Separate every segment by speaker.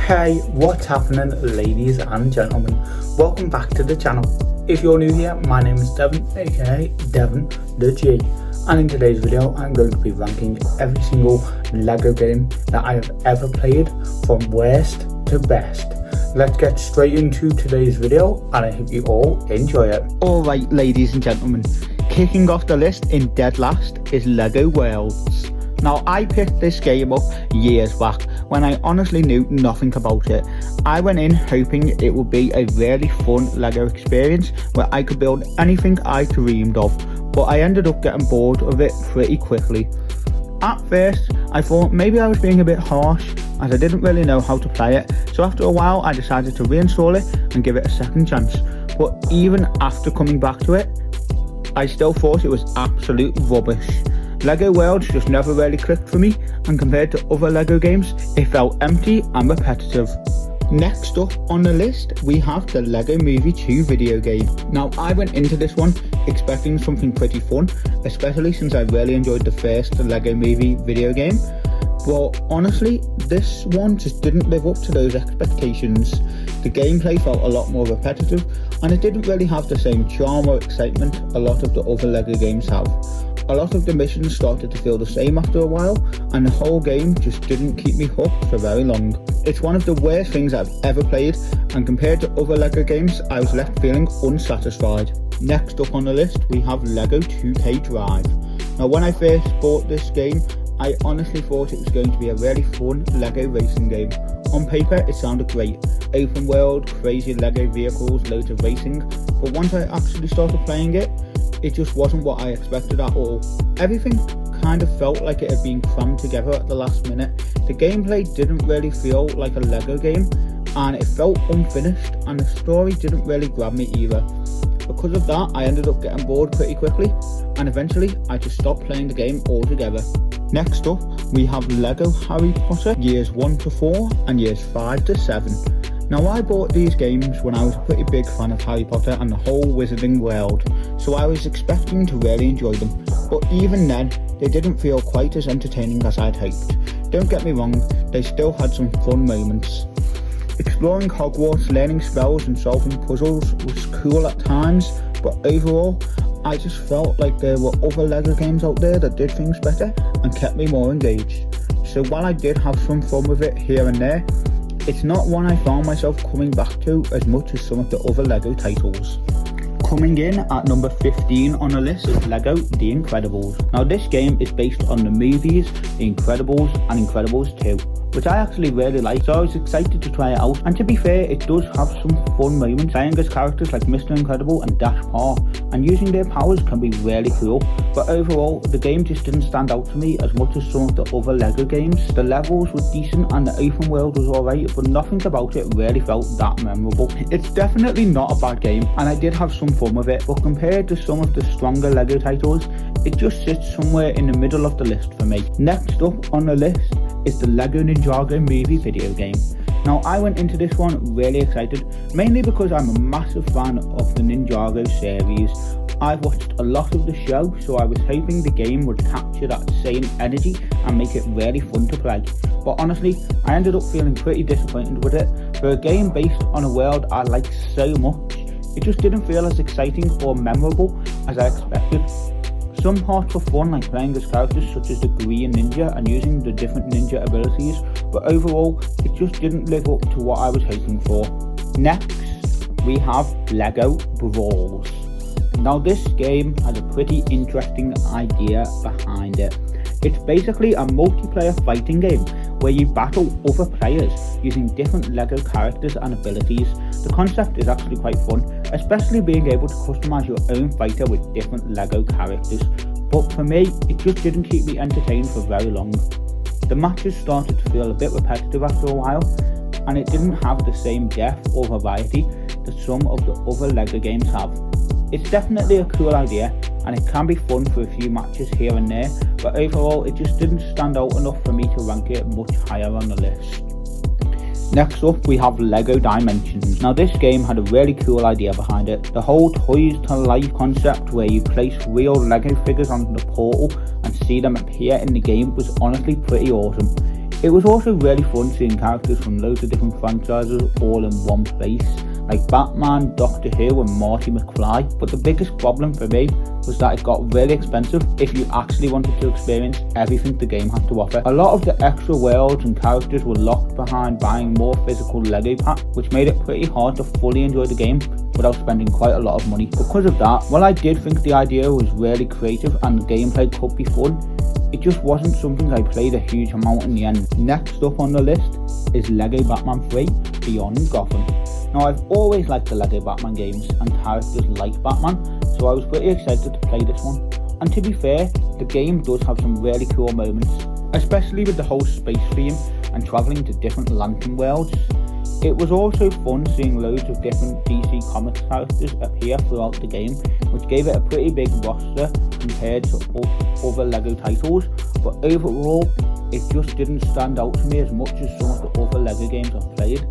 Speaker 1: Hey, what's happening, ladies and gentlemen? Welcome back to the channel. If you're new here, my name is Devon, aka Devon the G, and in today's video I'm going to be ranking every single LEGO game that I have ever played from worst to best. Let's get straight into today's video and I hope you all enjoy it. Alright, ladies and gentlemen, kicking off the list in dead last is LEGO Worlds. Now, I picked this game up years back when I honestly knew nothing about it. I went in hoping it would be a really fun LEGO experience where I could build anything I dreamed of, but I ended up getting bored of it pretty quickly. At first, I thought maybe I was being a bit harsh as I didn't really know how to play it, so after a while I decided to reinstall it and give it a second chance. But even after coming back to it, I still thought it was absolute rubbish. LEGO Worlds just never really clicked for me, and compared to other LEGO games, it felt empty and repetitive. Next up on the list, we have the LEGO Movie 2 video game. Now, I went into this one expecting something pretty fun, especially since I really enjoyed the first LEGO Movie video game. But honestly, this one just didn't live up to those expectations. The gameplay felt a lot more repetitive, and it didn't really have the same charm or excitement a lot of the other LEGO games have. A lot of the missions started to feel the same after a while, and the whole game just didn't keep me hooked for very long. It's one of the worst things I've ever played, and compared to other LEGO games, I was left feeling unsatisfied. Next up on the list, we have LEGO 2K Drive. Now, when I first bought this game, I honestly thought it was going to be a really fun LEGO racing game. On paper, it sounded great. Open world, crazy LEGO vehicles, loads of racing, but once I actually started playing it, it just wasn't what I expected at all. Everything kind of felt like it had been crammed together at the last minute. The gameplay didn't really feel like a LEGO game, and it felt unfinished, and the story didn't really grab me either. Because of that, I ended up getting bored pretty quickly, and eventually I just stopped playing the game altogether. Next up, we have LEGO Harry Potter Years 1 to 4 and Years 5 to 7. Now, I bought these games when I was a pretty big fan of Harry Potter and the whole wizarding world, so I was expecting to really enjoy them, but even then, they didn't feel quite as entertaining as I'd hoped. Don't get me wrong, they still had some fun moments. Exploring Hogwarts, learning spells and solving puzzles was cool at times, but overall, I just felt like there were other LEGO games out there that did things better and kept me more engaged. So while I did have some fun with it here and there, it's not one I found myself coming back to as much as some of the other LEGO titles. Coming in at number 15 on the list is LEGO The Incredibles. Now, this game is based on the movies The Incredibles and Incredibles 2, which I actually really like, so I was excited to try it out. And to be fair, it does have some fun moments, playing as characters like Mr. Incredible and Dash Par, and using their powers can be really cool. But overall, the game just didn't stand out to me as much as some of the other LEGO games. The levels were decent and the open world was alright, but nothing about it really felt that memorable. It's definitely not a bad game, and I did have some fun with it, but compared to some of the stronger LEGO titles, it just sits somewhere in the middle of the list for me. Next up on the list is the LEGO Ninjago movie video game. Now, I went into this one really excited, mainly because I'm a massive fan of the Ninjago series. I've watched a lot of the show, so I was hoping the game would capture that same energy and make it really fun to play. But honestly, I ended up feeling pretty disappointed with it. For a game based on a world I like so much, it just didn't feel as exciting or memorable as I expected. Some parts were fun, like playing as characters such as the Green Ninja and using the different ninja abilities, but overall, it just didn't live up to what I was hoping for. Next, we have LEGO Brawls. Now, this game has a pretty interesting idea behind it. It's basically a multiplayer fighting game where you battle other players using different LEGO characters and abilities. The concept is actually quite fun, especially being able to customize your own fighter with different LEGO characters. But for me, it just didn't keep me entertained for very long. The matches started to feel a bit repetitive after a while, and it didn't have the same depth or variety that some of the other LEGO games have. It's definitely a cool idea, and it can be fun for a few matches here and there, but overall it just didn't stand out enough for me to rank it much higher on the list. Next up, we have LEGO Dimensions. Now, this game had a really cool idea behind it. The whole toys to life concept where you place real LEGO figures on the portal and see them appear in the game was honestly pretty awesome. It was also really fun seeing characters from loads of different franchises all in one place, like Batman, Doctor Who and Marty McFly, but the biggest problem for me was that it got really expensive if you actually wanted to experience everything the game had to offer. A lot of the extra worlds and characters were locked behind buying more physical Lego packs, which made it pretty hard to fully enjoy the game without spending quite a lot of money. Because of that, while I did think the idea was really creative and the gameplay could be fun, it just wasn't something I played a huge amount in the end. Next up on the list is Lego Batman 3 Beyond Gotham. Now, I've always liked the Lego Batman games and characters like Batman, so I was pretty excited to play this one. And to be fair, the game does have some really cool moments, especially with the whole space theme and travelling to different lantern worlds. It was also fun seeing loads of different DC Comics characters appear throughout the game, which gave it a pretty big roster compared to other Lego titles, but overall it just didn't stand out to me as much as some of the other Lego games I've played.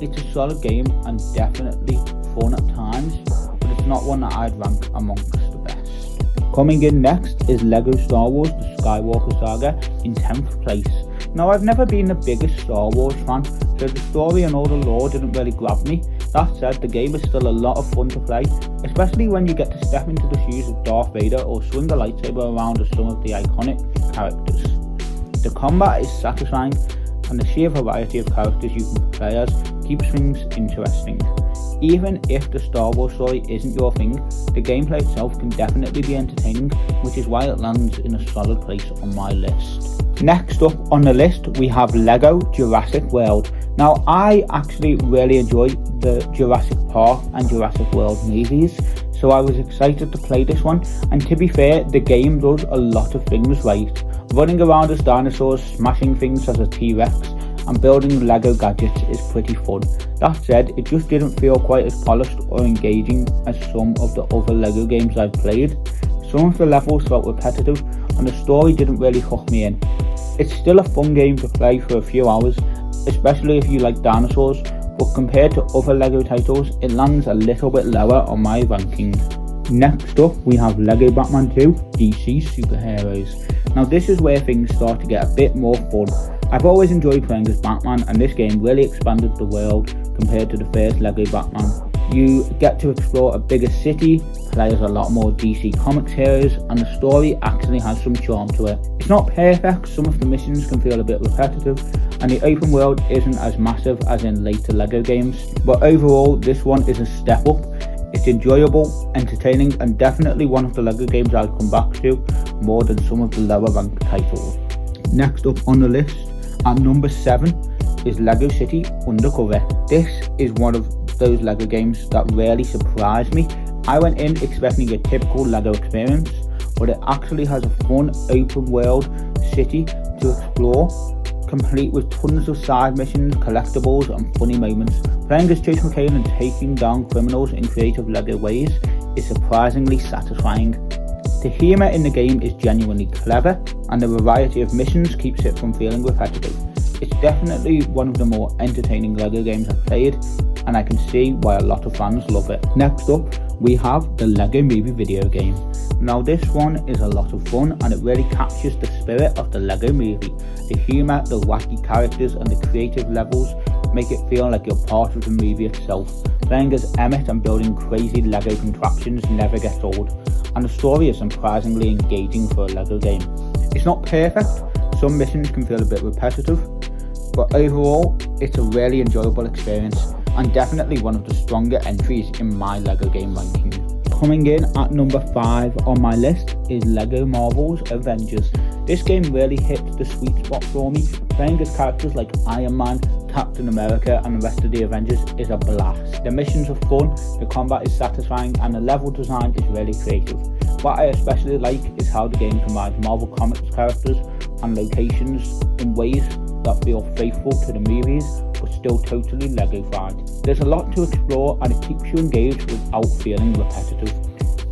Speaker 1: It's a solid game and definitely fun at times, but it's not one that I'd rank amongst the best. Coming in next is Lego Star Wars The Skywalker Saga in 10th place. Now, I've never been the biggest Star Wars fan, so the story and all the lore didn't really grab me. That said, the game is still a lot of fun to play, especially when you get to step into the shoes of Darth Vader or swing a lightsaber around as some of the iconic characters. The combat is satisfying, and the sheer variety of characters you can play as keeps things interesting. Even if the Star Wars story isn't your thing, the gameplay itself can definitely be entertaining, which is why it lands in a solid place on my list. Next up on the list, we have Lego Jurassic World. Now, I actually really enjoy the Jurassic Park and Jurassic World movies, so I was excited to play this one, and to be fair, the game does a lot of things right. Running around as dinosaurs, smashing things as a T-Rex, and building Lego gadgets is pretty fun. That said, it just didn't feel quite as polished or engaging as some of the other Lego games I've played. Some of the levels felt repetitive, and the story didn't really hook me in. It's still a fun game to play for a few hours, especially if you like dinosaurs, but compared to other Lego titles, it lands a little bit lower on my ranking. Next up, we have Lego Batman 2 DC Superheroes. Now, this is where things start to get a bit more fun. I've always enjoyed playing as Batman, and this game really expanded the world compared to the first Lego Batman. You get to explore a bigger city, play as a lot more DC Comics heroes, and the story actually has some charm to it. It's not perfect, some of the missions can feel a bit repetitive, and the open world isn't as massive as in later Lego games, but overall this one is a step up. It's enjoyable, entertaining, and definitely one of the Lego games I'll come back to more than some of the lower ranked titles. Next up on the list, at number 7, is Lego City Undercover. This is one of those Lego games that really surprised me. I went in expecting a typical Lego experience, but it actually has a fun open world city to explore, complete with tons of side missions, collectibles and funny moments. Playing as Chase McCain and taking down criminals in creative Lego ways is surprisingly satisfying. The humour in the game is genuinely clever, and the variety of missions keeps it from feeling repetitive. It's definitely one of the more entertaining Lego games I've played, and I can see why a lot of fans love it. Next up, we have the Lego Movie video game. Now, this one is a lot of fun, and it really captures the spirit of the Lego Movie. The humour, the wacky characters and the creative levels make it feel like you're part of the movie itself. Playing as Emmett and building crazy Lego contraptions never gets old, and the story is surprisingly engaging for a Lego game. It's not perfect, some missions can feel a bit repetitive, but overall it's a really enjoyable experience and definitely one of the stronger entries in my Lego game ranking. Coming in at number 5 on my list is Lego Marvel's Avengers. This game really hit the sweet spot for me. Playing as characters like Iron Man, Captain America and the rest of the Avengers is a blast. The missions are fun, the combat is satisfying and the level design is really creative. What I especially like is how the game combines Marvel Comics characters and locations in ways that feel faithful to the movies but still totally Lego-fied. There's a lot to explore and it keeps you engaged without feeling repetitive.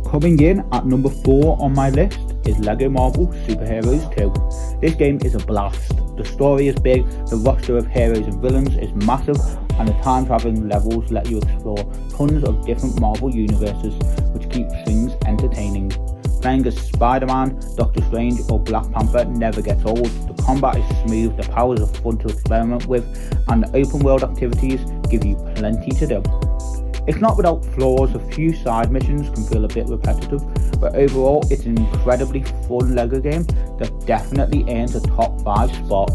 Speaker 1: Coming in at number 4 on my list is Lego Marvel Superheroes 2. This game is a blast. The story is big, the roster of heroes and villains is massive, and the time travelling levels let you explore tons of different Marvel universes, which keeps things entertaining. Playing as Spider-Man, Doctor Strange or Black Panther never gets old. The combat is smooth, the powers are fun to experiment with, and the open world activities give you plenty to do. It's not without flaws, a few side missions can feel a bit repetitive, but overall it's an incredibly fun LEGO game that definitely earns a top 5 spot.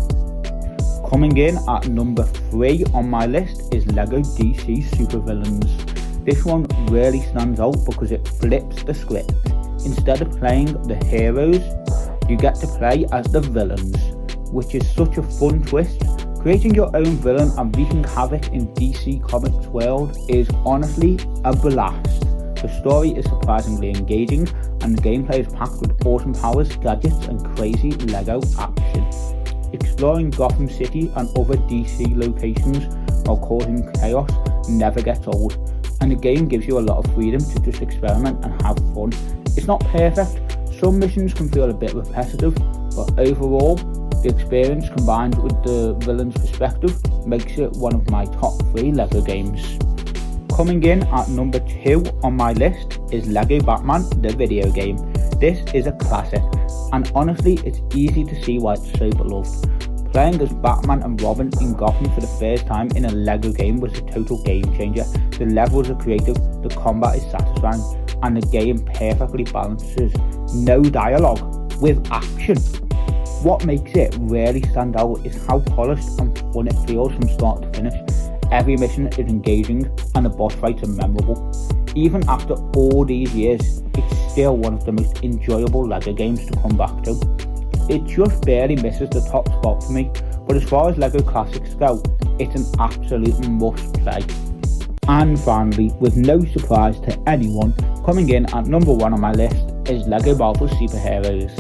Speaker 1: Coming in at number 3 on my list is LEGO DC Supervillains. This one really stands out because it flips the script. Instead of playing the heroes, you get to play as the villains, which is such a fun twist. Creating your own villain and wreaking havoc in DC Comics world is honestly a blast. The story is surprisingly engaging and the gameplay is packed with awesome powers, gadgets and crazy LEGO action. Exploring Gotham City and other DC locations while causing chaos never gets old, and the game gives you a lot of freedom to just experiment and have fun. It's not perfect, some missions can feel a bit repetitive, but overall, the experience combined with the villain's perspective makes it one of my top 3 LEGO games. Coming in at number 2 on my list is LEGO Batman the video game. This is a classic, and honestly it's easy to see why it's so beloved. Playing as Batman and Robin in Gotham for the first time in a LEGO game was a total game changer. The levels are creative, the combat is satisfying, and the game perfectly balances no dialogue with action. What makes it really stand out is how polished and fun it feels from start to finish. Every mission is engaging and the boss fights are memorable. Even after all these years, it's still one of the most enjoyable LEGO games to come back to. It just barely misses the top spot for me, but as far as LEGO classics go, it's an absolute must play. And finally, with no surprise to anyone, coming in at number 1 on my list is LEGO Marvel Superheroes.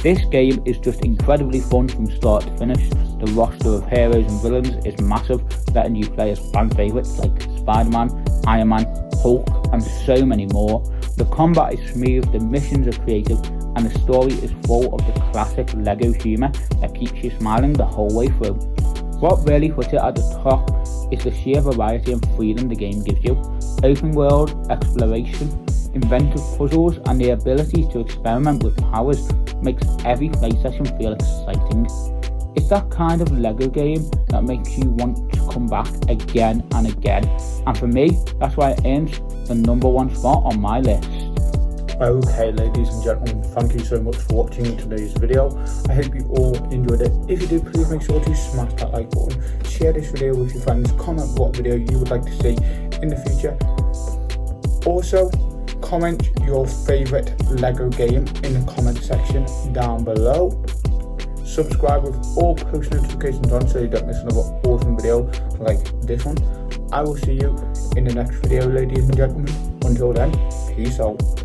Speaker 1: This game is just incredibly fun from start to finish. The roster of heroes and villains is massive, letting you play as fan favourites like Spider-Man, Iron Man, Hulk and so many more. The combat is smooth, the missions are creative and the story is full of the classic LEGO humour that keeps you smiling the whole way through. What really puts it at the top is the sheer variety and freedom the game gives you. Open world, exploration, inventive puzzles and the ability to experiment with powers makes every play session feel exciting. It's that kind of LEGO game that makes you want to come back again and again, and for me that's why it earns the number 1 spot on my list.
Speaker 2: Okay ladies and gentlemen, thank you so much for watching today's video. I hope you all enjoyed it. If you did, please make sure to smash that like button, share this video with your friends, comment what video you would like to see in the future. Also, comment your favourite LEGO game in the comment section down below. Subscribe with all post notifications on so you don't miss another awesome video like this one. I will see you in the next video ladies and gentlemen. Until then, peace out.